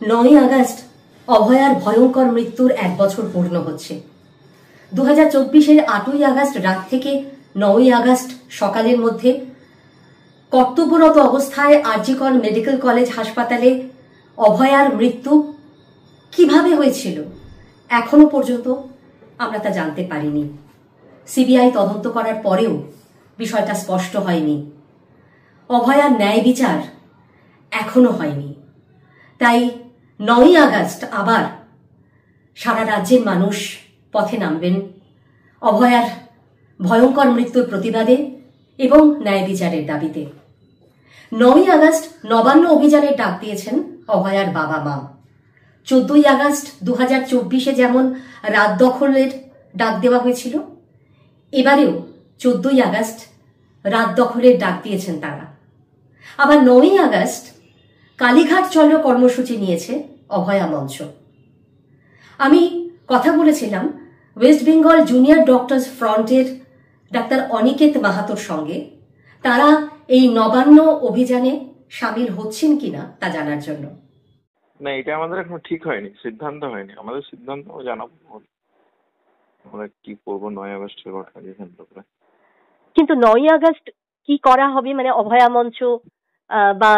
9ই August অভয়ার ভয়ঙ্কর মৃত্যুর 1 বছর পূর্ণ হচ্ছে। 2024-এর 8ই আগস্ট রাত থেকে 9ই আগস্ট সকালের মধ্যে কর্তব্যরত অবস্থায় আর.জি. কর মেডিকেল কলেজ হাসপাতালে অভয়ার মৃত্যু কিভাবে হয়েছিল এখনো পর্যন্ত আমরা তা জানতে পারিনি। সিবিআই তদন্ত করার পরেও বিষয়টা স্পষ্ট হয়নি। অভয়ার ন্যায় বিচার এখনো হয়নি। তাই 9ই আগস্ট আবার সারা রাজ্যের মানুষ পথে নামবেন অভয়ার ভয়ঙ্কর মৃত্যুর প্রতিবাদে এবং ন্যায় বিচারের দাবিতে। 9ই আগস্ট নবান্ন অভিযানের ডাক দিয়েছেন অভয়ার বাবা মা। 14ই আগস্ট 2024-এ যেমন রাত দখলের ডাক দেওয়া হয়েছিল, এবারেও 14ই আগস্ট রাত দখলের ডাক দিয়েছেন তারা। আবার 9ই আগস্ট কালীঘাট চলো কর্মসূচি নিয়েছে অভয়া মঞ্চ। আমি কথা বলেছিলাম ওয়েস্ট বেঙ্গল জুনিয়র ডক্টরস ফ্রন্টের ডাক্তার অনিকেত মাহাতোর সঙ্গে। তারা এই নবান্ন অভিযানে সামিল হচ্ছেন কিনা তা জানার জন্য। না, এটা আমাদের এখন ঠিক হয়নি, সিদ্ধান্ত হয়নি। আমাদের সিদ্ধান্ত জানাবো আমরা কি করবো 9ই আগস্টের ঘটনা সিদ্ধান্ত করে। কিন্তু 9ই আগস্ট কি করা হবে, মানে অভয়া মঞ্চ বা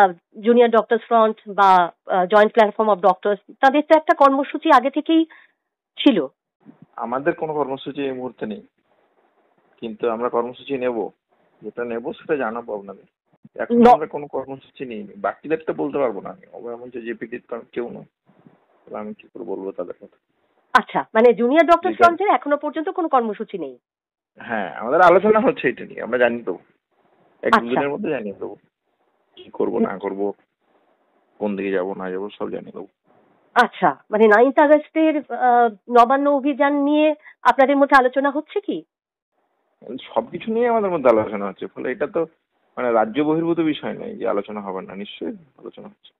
জুনিয়র ডক্টরস ফ্রন্ট বা জয়েন্ট প্ল্যাটফর্ম অফ ডক্টরস, তাদের তো একটা কর্মসূচি আগে থেকেই ছিল। আমাদের কোনো কর্মসূচি এই মুহূর্তে নেই, কিন্তু আমরা কর্মসূচি নেব, যেটা নেব সেটা জানাবো আপনাদের। এখন আমরা কোনো কর্মসূচি নিইনি, বাকিদেরটা বলতে পারবো না আমি। অভয়া মঞ্চ জেপিডির কারণ কেউ নয়, আমি কি করে বলবো তাদের কথা। আচ্ছা, মানে জুনিয়র ডক্টরস ফ্রন্টের এখনো পর্যন্ত কোনো কর্মসূচি নেই? হ্যাঁ, আমাদের আলোচনা হচ্ছে এটা নিয়ে, আমরা জানিয়ে দেবো, 1-2 দিনের মধ্যে জানিয়ে দেবো কি করবো না করবো, কোন দিকে যাবো না যাবো সব জানিয়ে দেবো। আচ্ছা, মানে 9th আগস্টের নবান্ন অভিযান নিয়ে আপনাদের মধ্যে আলোচনা হচ্ছে কি? সবকিছু নিয়ে আমাদের মধ্যে আলোচনা হচ্ছে, ফলে এটা তো মানে রাজ্য বহির্ভূত বিষয় নয় যে আলোচনা হবে না, নিশ্চয়ই আলোচনা হচ্ছে।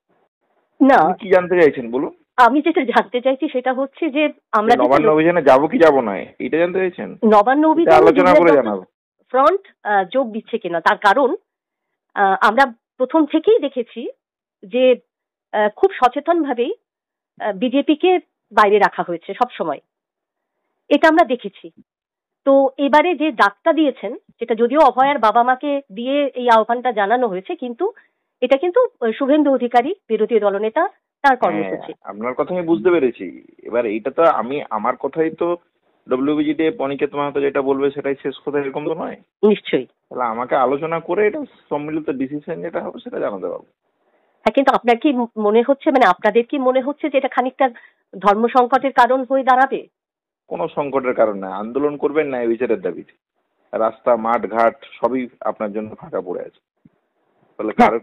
না, কি জানতে চাইছেন বলুন? আমি যেটা জানতে চাইছি সেটা হচ্ছে যে আমরা নবান্ন অভিযানে যাবো কি যাবো না, এটা জানতে চাইছেন? নবান্ন অভিযানে আলোচনা করে জানাবো ফ্রন্ট যোগ দিচ্ছে কিনা, তার কারণ আমরা প্রথম থেকেই দেখেছি যে খুব সচেতন ভাবেই বিজেপিকে বাইরে রাখা হয়েছে সব সময়, এটা আমরা দেখেছি। তো এবারে যে ডাকটা দিয়েছেন, যেটা যদিও অভয়ার বাবা মাকে দিয়ে এই আহ্বানটা জানানো হয়েছে, কিন্তু এটা কিন্তু শুভেন্দু অধিকারী বিরোধী দলনেতা তার কর্মসূচি। আপনার কথা আমি বুঝতে পেরেছি। এবার এইটা তো আমার কথাই তো ডব্লিউবিজিডি অনিকেত মাহাতো যেটা বলবে সেটাই শেষ কথা, এরকম তো নয়। নিশ্চয়ই। তাহলে আমাকে আলোচনা করে এটা সম্মিলিত ডিসিশন যেটা হবে সেটা জানাতে পারবো। হ্যাঁ, কিন্তু আপনার কি মনে হচ্ছে, মানে আপনাদের কি মনে হচ্ছে যে এটা খানিকটা ধর্ম সংকটের কারণ হয়ে দাঁড়াবে? কোনো সংকটের কারণ নাই, আন্দোলন করবেন ন্যায় বিচারের দাবিতে। রাস্তা মাঠ ঘাট সবই আপনার জন্য ফাঁকা পড়ে আছে। তাহলে কারো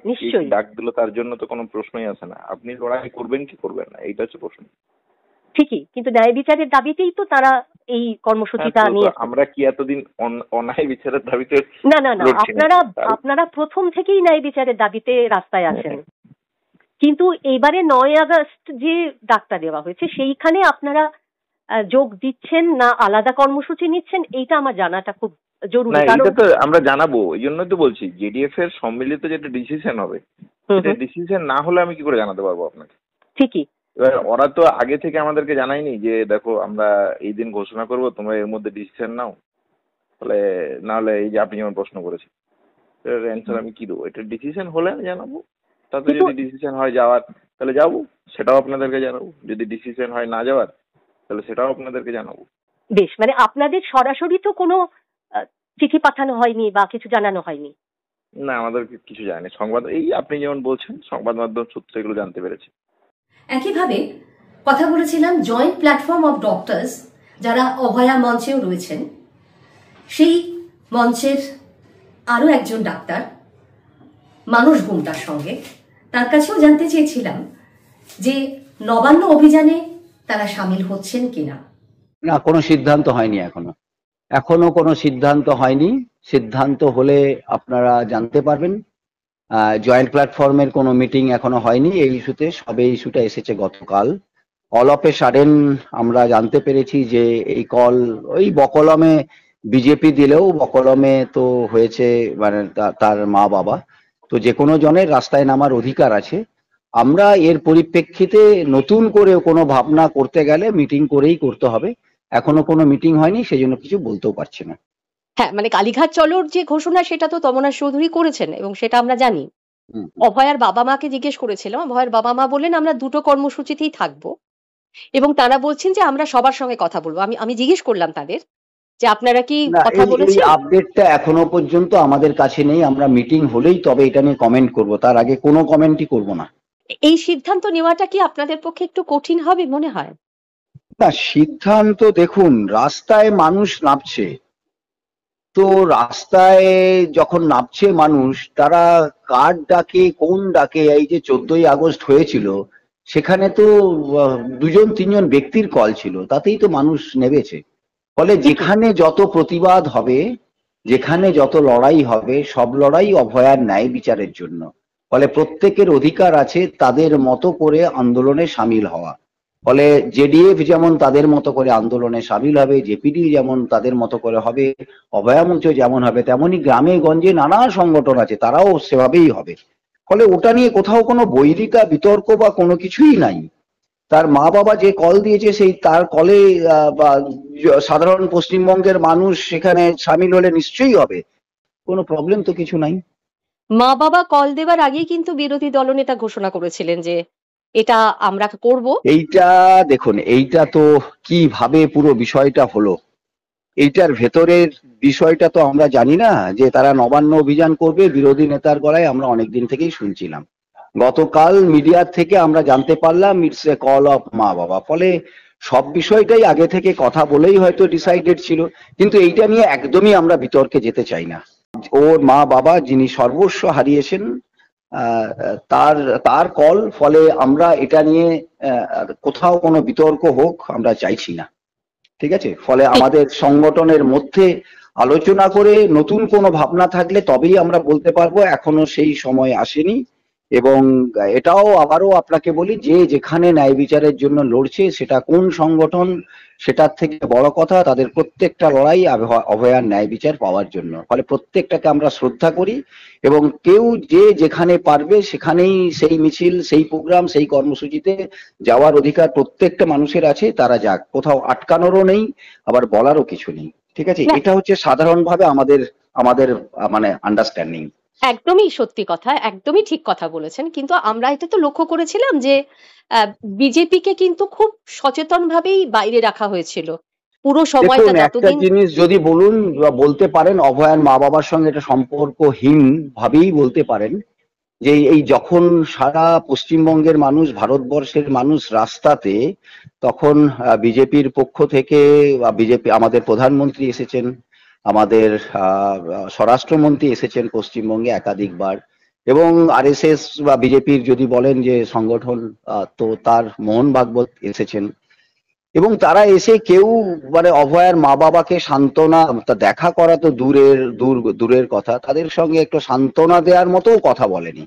ডাক দিল তার জন্য তো কোনো প্রশ্নই আসে না। আপনি লড়াই করবেন কি করবেন না, এইটা হচ্ছে প্রশ্ন। ঠিকই, কিন্তু ন্যায় বিচারের দাবিতেই তো তারা এই কর্মসূচিটা নিয়ে। আমরা কি এতদিন অন্যায় বিচারের দাবিতে? না না না, আপনারা প্রথম থেকেই ন্যায় বিচারের দাবিতে রাস্তায় আছেন, কিন্তু এবারে 9ই আগস্ট যে ডাকটা দেওয়া হয়েছে সেইখানে আপনারা যোগ দিচ্ছেন না আলাদা কর্মসূচি নিচ্ছেন, এইটা আমার জানাটা খুব জরুরি। কারণ তো আমরা জানাবো, এই জন্যই তো বলছি জেডিএফ এর সম্মিলিত যেটা ডিসিশন হবে, সেটা ডিসিশন না হলে আমি কি করে জানাতে পারবো আপনাকে? ঠিকই। এবার ওরা তো আগে থেকে আমাদেরকে জানায়নি যে দেখো আমরা এই দিন ঘোষণা করবো, তোমরা এর মধ্যে ডিসিশন নাও। তাহলে না হলে এই যে আপনি যেমন প্রশ্ন করেছেন, এটার অ্যান্সার আমি কি দেবো? এটা ডিসিশন হলে আমি জানাবো। তাতে যদি ডিসিশন হয় যাওয়ার তাহলে যাবো, সেটাও আপনাদেরকে জানাবো। যদি ডিসিশন হয় না যাওয়ার তাহলে সেটাও আপনাদেরকে জানাবো। বেশ, মানে আপনাদের সরাসরি তো কোনো চিঠি পাঠানো হয়নি বা কিছু জানানো হয়নি? না, আমাদের কিছু জানায়নি। সংবাদ এই আপনি যেমন বলছেন সংবাদ মাধ্যম সূত্রে এগুলো জানতে পেরেছি। একইভাবে কথা বলেছিলাম জয়েন্ট প্ল্যাটফর্ম অফ ডক্টরস, যারা অভয়া মঞ্চেও রয়েছেন, সেই মঞ্চের আরো একজন ডাক্তার মানুষ গুমটার সঙ্গে। তার কাছেও জানতে চেয়েছিলাম যে নবান্ন অভিযানে তারা সামিল হচ্ছেন কিনা। না, কোনো সিদ্ধান্ত হয়নি এখনো কোনো সিদ্ধান্ত হয়নি। সিদ্ধান্ত হলে আপনারা জানতে পারবেন। জয়েন্ট প্ল্যাটফর্মের কোনো মিটিং এখনো হয়নি এই ইস্যুতে, সবে ইস্যুটা এসেছে গতকাল। অল অফ এ সাডেন আমরা জানতে পেরেছি যে এই কল ওই বকলমে বিজেপি দিলেও বকলমে তো হয়েছে মানে তার মা বাবা, তো যে কোনো জনের রাস্তায় নামার অধিকার আছে। আমরা এর পরিপ্রেক্ষিতে নতুন করে কোনো ভাবনা করতে গেলে মিটিং করেই করতে হবে। এখনো কোনো মিটিং হয়নি, সেই জন্য কিছু বলতেও পারছি না। হ্যাঁ, মানে কালীঘাট চলোর যে ঘোষণা সেটা তো তমোনাশ চৌধুরী করেছেন এবং সেটা আমরা জানি। হুম। অভয়ার বাবা মাকে জিজ্ঞেস করেছিলাম, অভয়ার বাবা মা বললেন আমরা দুটো কর্মসূচিতেই থাকবো এবং তারা বলছেন যে আমরা সবার সঙ্গে কথা বলবো। আমি জিজ্ঞেস করলাম তাদের যে আপনারা কি না, কথা এই বলেছেন? আপডেটটা এখনো পর্যন্ত আমাদের কাছে নেই। আমরা মিটিং হলেই তবে এটা নিয়ে কমেন্ট করব, তার আগে কোনো কমেন্টই করব না। এই সিদ্ধান্ত নেওয়াটা কি আপনাদের পক্ষে একটু কঠিন হবে মনে হয়? না, সিদ্ধান্ত দেখুন, রাস্তায় মানুষ নামছে, তো রাস্তায় যখন নামছে মানুষ, তারা কার ডাকে কোন ডাকে, এই যে 14ই আগস্ট হয়েছিল সেখানে তো দুজন তিনজন ব্যক্তির কল ছিল, তাতেই তো মানুষ নেমেছে। ফলে যেখানে যত প্রতিবাদ হবে, যেখানে যত লড়াই হবে, সব লড়াই অভয়ার ন্যায় বিচারের জন্য। ফলে প্রত্যেকের অধিকার আছে তাদের মতো করে আন্দোলনে সামিল হওয়া। ফলে জেডিএফ যেমন তাদের মতো করে আন্দোলনে সামিল হবে, জেপিডি যেমন তাদের মতো করে হবে, অভয়া মঞ্চ যেমন হবে, তেমনি গ্রামে গঞ্জে নানা সংগঠন আছে, তারাও সেভাবেই হবে। ফলে ওটা নিয়ে কোথাও কোনো বৈরিতা বিতর্ক বা কোনো কিছুই নাই। তার মা বাবা যে কল দিয়েছে সেই তার কলে বা সাধারণ পশ্চিমবঙ্গের মানুষ সেখানে সামিল হলে নিশ্চয়ই হবে, কোনো প্রবলেম তো কিছু নাই। মা বাবা কল দেওয়ার আগেই কিন্তু বিরোধী দলনেতা ঘোষণা করেছিলেন যে এটা আমরা করব। এইটা দেখুন, এইটা তো কিভাবে পুরো বিষয়টা হলো, এইটার ভেতরের বিষয়টা তো আমরা জানি না। যে তারা নবান্ন অভিযান করবে বিরোধী নেতার গলায় আমরা অনেকদিন থেকেই শুনছিলাম। গতকাল মিডিয়ার থেকে আমরা জানতে পারলাম ইটস এ কল অফ মা বাবা। ফলে সব বিষয়টাই আগে থেকে কথা বলেই হয়তো ডিসাইডেড ছিল, কিন্তু এইটা নিয়ে একদমই আমরা বিতর্কে যেতে চাই না। ওর মা বাবা যিনি সর্বস্ব হারিয়েছেন, তার তার কল। ফলে আমরা এটা নিয়ে কোথাও কোনো বিতর্ক হোক আমরা চাইছি না, ঠিক আছে? ফলে আমাদের সংগঠনের মধ্যে আলোচনা করে নতুন কোনো ভাবনা থাকলে তবেই আমরা বলতে পারবো, এখনো সেই সময় আসেনি। এবং এটাও আবারও আপনাকে বলি, যে যেখানে ন্যায় বিচারের জন্য লড়ছে সেটা কোন সংগঠন, সেটার থেকে বড় কথা তাদের প্রত্যেকটা লড়াই অভয়ার ন্যায় বিচার পাওয়ার জন্য। ফলে প্রত্যেকটাকে আমরা শ্রদ্ধা করি এবং কেউ যে যেখানে পারবে সেখানেই সেই মিছিল, সেই প্রোগ্রাম, সেই কর্মসূচিতে যাওয়ার অধিকার প্রত্যেকটা মানুষের আছে, তারা যাক, কোথাও আটকানোরও নেই, আবার বলারও কিছু নেই, ঠিক আছে? এটা হচ্ছে সাধারণভাবে আমাদের আমাদের মানে আন্ডারস্ট্যান্ডিং। একদমই সত্যি কথা, একদমই ঠিক কথা বলেছেন। কিন্তু আমরা এটা তো লক্ষ্য করেছিলাম যে বিজেপিকে কিন্তু খুব সচেতন ভাবেই বাইরে রাখা হয়েছিল পুরো সময়টা দেখুন, একটা যতদিন। জিনিস যদি বলুন বা বলতে পারেন, অভয়ার মা বাবার সঙ্গে এটা সম্পর্কহীন ভাবেই বলতে পারেন, যে এই যখন সারা পশ্চিমবঙ্গের মানুষ, ভারতবর্ষের মানুষ রাস্তাতে, তখন বিজেপির পক্ষ থেকে বিজেপি আমাদের প্রধানমন্ত্রী এসেছেন, আমাদের স্বরাষ্ট্রমন্ত্রী এসেছেন পশ্চিমবঙ্গে একাধিকবার, এবং আরএসএস বা বিজেপির যদি বলেন যে সংগঠন, তো তার মোহন ভাগবত এসেছেন। এবং তারা এসে কেউ মানে অভয়ার মা বাবাকে সান্ত্বনা, দেখা করা তো দূরের কথা, তাদের সঙ্গে একটু সান্ত্বনা দেওয়ার মতো কথা বলেনি।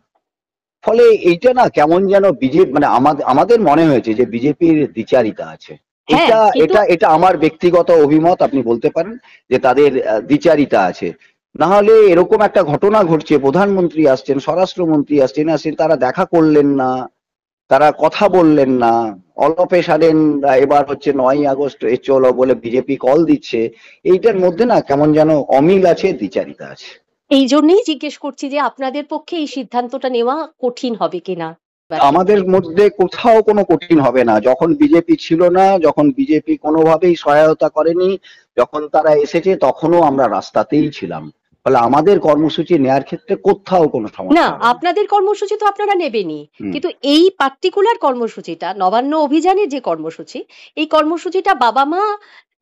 ফলে এইটা না কেমন যেন বিজেপি, মানে আমাদের মনে হয়েছে যে বিজেপির দ্বিচারিতা আছে। হ্যাঁ, এটা কিন্তু এটা এটা আমার ব্যক্তিগত অভিমত, আপনি বলতে পারেন যে তাদের দ্বিচারিতা আছে। না হলে এরকম একটা ঘটনা ঘটছে, প্রধানমন্ত্রী আসছেন, স্বরাষ্ট্রমন্ত্রী আসছেন, তারা দেখা করলেন না, তারা কথা বললেন না, অল অফ এ সাডেন এবার হচ্ছে 9ই আগস্ট চলো বলে বিজেপি কল দিচ্ছে। এইটার মধ্যে না কেমন যেন অমিল আছে, দ্বিচারিতা আছে। এই জন্যই জিজ্ঞেস করছি যে আপনাদের পক্ষে এই সিদ্ধান্তটা নেওয়া কঠিন হবে কিনা। আমাদের মধ্যে কোথাও কোনো কঠিন হবে না। যখন বিজেপি ছিল না, যখন বিজেপি কোনোভাবেই সহায়তা করেনি, যখন তারা এসেছে তখনও আমরা রাস্তাতেই ছিলাম। ফলে আমাদের কর্মসূচি নেয়ার ক্ষেত্রে কোথাও কোনো না, সমস্যা হবে না। আপনাদের কর্মসূচি তো আপনারা নেবেনই, কিন্তু এই পার্টিকুলার কর্মসূচিটা, নবান্ন অভিযানের যে কর্মসূচি, এই কর্মসূচিটা বাবা মা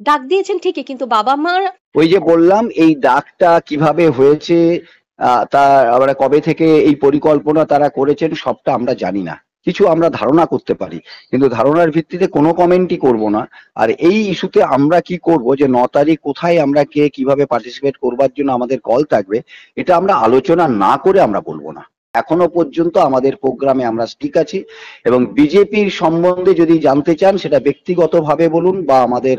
ডাক দিয়েছেন ঠিকই, কিন্তু বাবা মা ওই যে বললাম, এই ডাকটা কিভাবে হয়েছে, তা আবার কবে থেকে এই পরিকল্পনা তারা করেছেন সবটা আমরা জানি না। কিছু আমরা ধারণা করতে পারি, কিন্তু ধারণার ভিত্তিতে কোনো কমেন্টই করব না। আর এই ইস্যুতে আমরা কি করব, যে 9 তারিখ কোথায় আমরা কে কিভাবে পার্টিসিপেট করবার জন্য আমাদের কল থাকবে, এটা আমরা আলোচনা না করে আমরা বলবো না। এখনো পর্যন্ত আমাদের প্রোগ্রামে আমরা স্টিক আছি, এবং বিজেপির সম্বন্ধে যদি জানতে চান সেটা ব্যক্তিগতভাবে বলুন বা আমাদের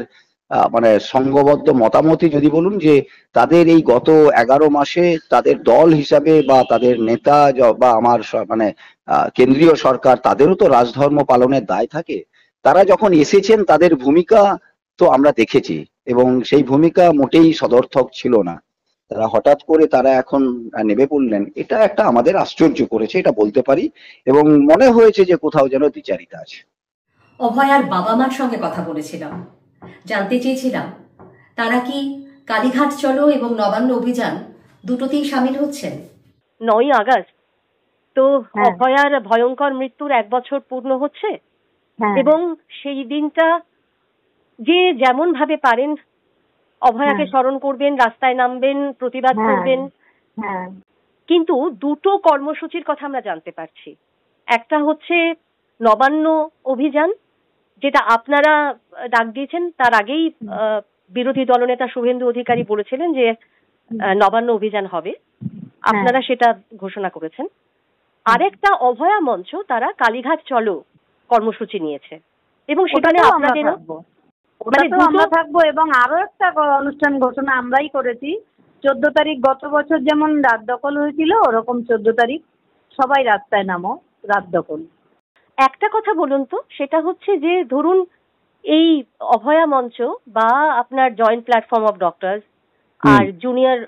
মানে সংঘবদ্ধ মতামতই যদি বলুন যে তাদের এই গত 11 মাসে তাদের দল হিসাবে বা তাদের নেতা বা আমার মানে কেন্দ্রীয় সরকার তাদেরও তো রাজধর্ম পালনের দায় থাকে। তারা যখন এসেছেন তাদের ভূমিকা তো আমরা দেখেছি এবং সেই ভূমিকা মোটেই সদর্থক ছিল না। তারা হঠাৎ করে তারা এখন নেমে পড়লেন, এটা একটা আমাদের আশ্চর্য করেছে, এটা বলতে পারি, এবং মনে হয়েছে যে কোথাও যেন দ্বিচারিতা আছে। অভয়ার বাবা মার সঙ্গে কথা বলেছিলাম, জানতে চেয়েছিলাম তারা কি কালীঘাট চলো এবং নবান্ন অভিযান দুটোতেই সামিল হচ্ছেন। 9ই আগস্ট তো অভয়ার ভয়ঙ্কর মৃত্যুর 1 বছর পূর্ণ হচ্ছে এবং সেই দিনটা যে যেমন ভাবে পারেন অভয়াকে স্মরণ করবেন, রাস্তায় নামবেন, প্রতিবাদ করবেন। কিন্তু দুটো কর্মসূচির কথা আমরা জানতে পারছি। একটা হচ্ছে নবান্ন অভিযান, যেটা আপনারা ডাক দিয়েছেন। তার আগেই বিরোধী দলনেতা শুভেন্দু অধিকারী বলেছিলেন যে নবান্ন অভিযান হবে, আপনারা সেটা ঘোষণা করেছেন। আরেকটা অভয়া মঞ্চ, তারা কালীঘাট চলো কর্মসূচি নিয়েছে এবং সেখানে আপনাদেরও আমরা থাকবো। এবং আরো একটা অনুষ্ঠান ঘোষণা আমরাই করেছি, 14 তারিখ গত বছর যেমন রাত দখল হয়েছিল ওরকম 14 তারিখ সবাই রাস্তায় নামো, রাত দখল। একটা কথা বলুন তো, সেটা হচ্ছে যে ধরুন এই অভয়া মঞ্চ বা আপনার জয়েন্ট প্ল্যাটফর্ম অফ ডক্টরস আর জুনিয়র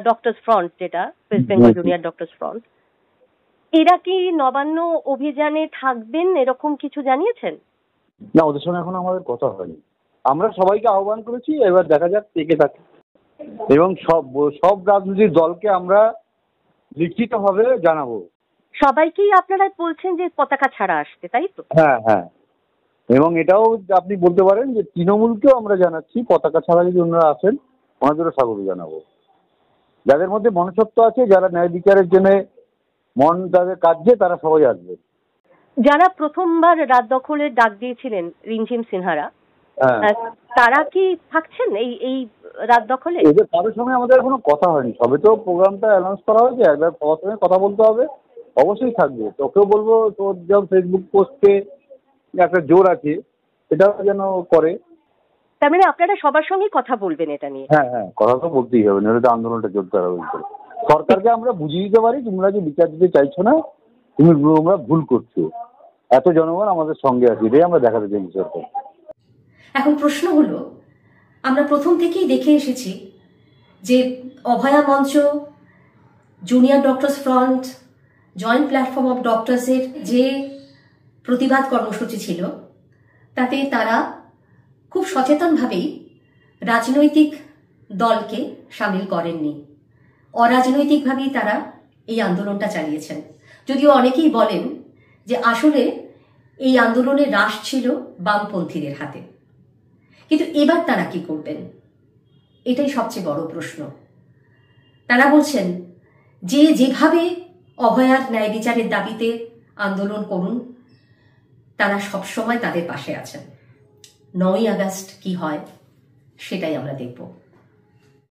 ডক্টরস ফ্রন্ট, যেটা West Bengal junior doctors front, এরা কি নবান্ন অভিযানে থাকবেন এরকম কিছু জানিয়েছেন? না, ওদের সঙ্গে এখন আমাদের কথা হয়নি। আমরা সবাইকে আহ্বান করেছি, এবার দেখা যাক কে থাকে। এবং সব রাজনৈতিক দলকে আমরা লিখিতভাবে জানাবো। সবাইকেই আপনারা বলছেন যে পতাকা ছাড়া আসতে, তাই তো? হ্যাঁ হ্যাঁ, এবং এটাও আপনি বলতে পারেন যে তৃণমূলকেও আমরা জানাচ্ছি পতাকা ছাড়া যদি ওনারা আসেন ওনাদেরও স্বাগত জানাবো। যাদের মধ্যে মনুষ্যত্ব আছে, যারা ন্যায় বিচারের জন্য মন তাদের কাজে, তারা সবাই আসবে। যারা প্রথমবার রাত দখলের ডাক দিয়েছিলেন, রিমঝিম সিনহারা, তারা কি থাকছেন এই রাত দখলে? এদের কারোর সঙ্গে আমাদের এখনো কথা হয়নি, সবে তো প্রোগ্রামটা অ্যানাউন্স করা হয়েছে। একবার সবার সঙ্গে কথা বলতে হবে, অবশ্যই থাকবে। তোকেও বলবো, তোর যেমন ফেসবুক পোস্টে একটা জোর আছে সেটাও যেন করে। তার মানে আপনারা সবার সঙ্গে কথা বলবেন এটা নিয়ে? হ্যাঁ হ্যাঁ, কথা তো বলতেই হবে, নাহলে তো আন্দোলনটা চলতে হবে। সরকারকে আমরা বুঝিয়ে দিতে পারি, তোমরা যে বিচার দিতে চাইছো না, তোমরা ভুল করছো, এত জনগণ আমাদের সঙ্গে আছে, এটাই আমরা দেখাতে চাই সরকার। এখন প্রশ্ন হলো, আমরা প্রথম থেকেই দেখে এসেছি যে Abhaya Mancha, junior doctors front, joint platform of ডক্টরসের যে প্রতিবাদ কর্মসূচি ছিল তাতে তারা খুব সচেতনভাবেই রাজনৈতিক দলকে সামিল করেননি, অরাজনৈতিকভাবেই তারা এই আন্দোলনটা চালিয়েছেন। যদিও অনেকেই বলেন যে আসলে এই আন্দোলনের রাশ ছিল বামপন্থীদের হাতে। কিন্তু এবার তারা কি করবেন, এটাই সবচেয়ে বড় প্রশ্ন। তারা বলছেন যে যেভাবে অভয়ার ন্যায় বিচারের দাবিতে আন্দোলন করুন, তারা সবসময় তাদের পাশে আছেন। 9ই আগস্ট কি হয় সেটাই আমরা দেখব।